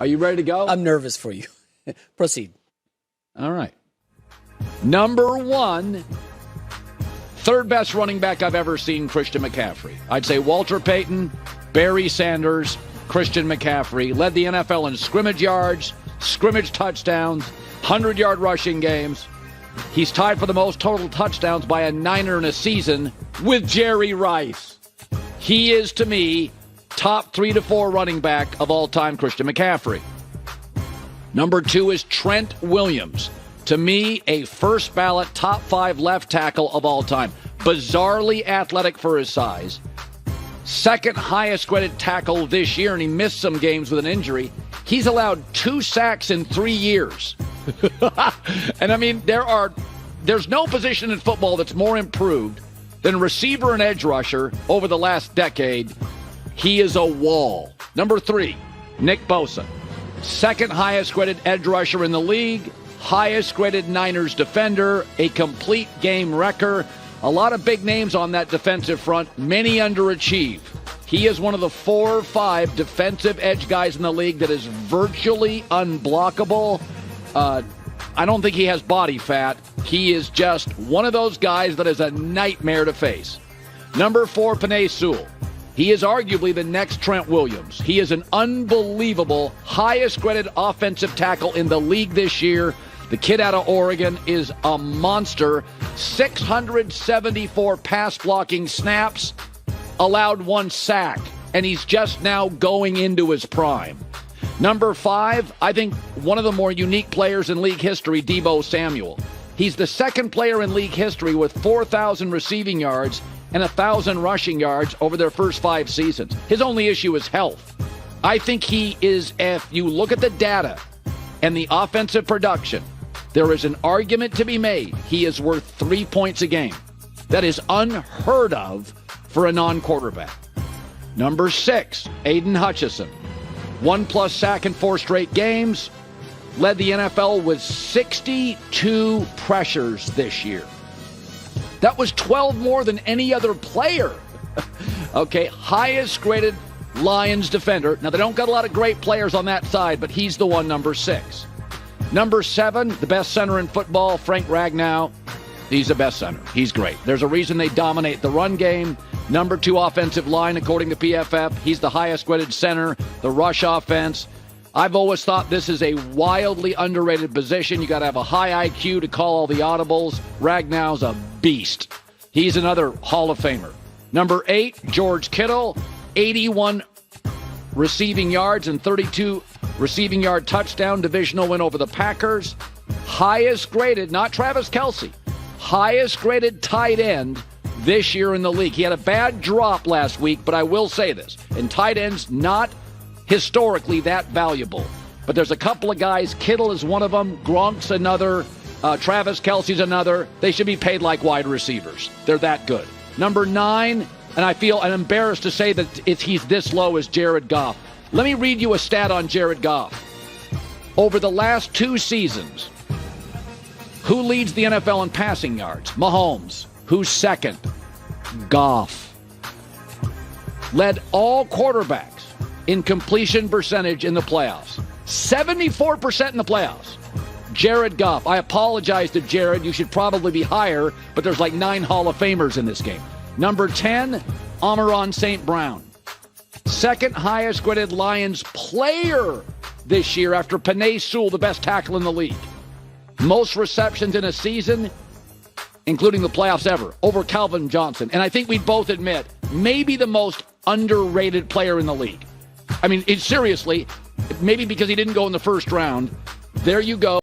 Are you ready to go? I'm nervous for you. Proceed. All right. Number 1, third best running back I've ever seen, Christian McCaffrey. I'd say Walter Payton, Barry Sanders, Christian McCaffrey. Led the NFL in scrimmage yards, scrimmage touchdowns, 100-yard rushing games. He's tied for the most total touchdowns by a Niner in a season with Jerry Rice. He is, to me, top 3 to 4 running back of all time, Christian McCaffrey. Number 2 is Trent Williams. To me, a first ballot top 5 left tackle of all time. Bizarrely athletic for his size. Second highest graded tackle this year, and he missed some games with an injury. He's allowed 2 sacks in 3 years. And I mean, there's no position in football that's more improved than receiver and edge rusher over the last decade. He is a wall. Number 3, Nick Bosa. Second highest graded edge rusher in the league. Highest graded Niners defender. A complete game wrecker. A lot of big names on that defensive front. Many underachieve. He is one of the 4 or 5 defensive edge guys in the league that is virtually unblockable. I don't think he has body fat. He is just one of those guys that is a nightmare to face. Number 4, Penei Sewell. He is arguably the next Trent Williams. He is an unbelievable, highest-graded offensive tackle in the league this year. The kid out of Oregon is a monster. 674 pass-blocking snaps, allowed 1 sack, and he's just now going into his prime. Number 5, I think one of the more unique players in league history, Deebo Samuel. He's the second player in league history with 4,000 receiving yards and 1,000 rushing yards over their first 5 seasons. His only issue is health. I think he is, if you look at the data and the offensive production, there is an argument to be made. He is worth 3 points a game. That is unheard of for a non-quarterback. Number 6, Aiden Hutcherson. 1+ sack in 4 straight games. Led the NFL with 62 pressures this year. That was 12 more than any other player. Okay, highest graded Lions defender. Now, they don't got a lot of great players on that side, but he's the one, number 6. Number 7, the best center in football, Frank Ragn. He's the best center. He's great. There's a reason they dominate the run game. Number 2 offensive line, according to PFF. He's the highest graded center, the rush offense. I've always thought this is a wildly underrated position. You got to have a high IQ to call all the audibles. Ragnow's a beast. He's another Hall of Famer. Number 8, George Kittle, 81 receiving yards and 32 receiving yard touchdown, divisional win over the Packers. Highest graded, not Travis Kelce, highest graded tight end this year in the league. He had a bad drop last week, but I will say this, and tight ends not historically that valuable. But there's a couple of guys. Kittle is one of them. Gronk's another. Travis Kelce's another. They should be paid like wide receivers. They're that good. Number 9, and I feel I'm embarrassed to say that he's this low, is Jared Goff. Let me read you a stat on Jared Goff. Over the last 2 seasons, who leads the NFL in passing yards? Mahomes. Who's second? Goff. Led all quarterbacks in completion percentage in the playoffs. 74% in the playoffs. Jared Goff. I apologize to Jared. You should probably be higher, but there's like 9 Hall of Famers in this game. Number 10, Amon-Ra St. Brown. Second highest graded Lions player this year after Penei Sewell, the best tackle in the league. Most receptions in a season, including the playoffs ever, over Calvin Johnson. And I think we'd both admit, maybe the most underrated player in the league. I mean, seriously, maybe because he didn't go in the first round. There you go.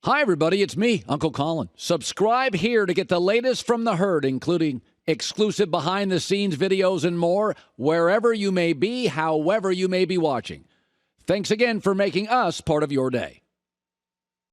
Hi, everybody. It's me, Uncle Colin. Subscribe here to get the latest from the herd, including exclusive behind-the-scenes videos and more, wherever you may be, however you may be watching. Thanks again for making us part of your day.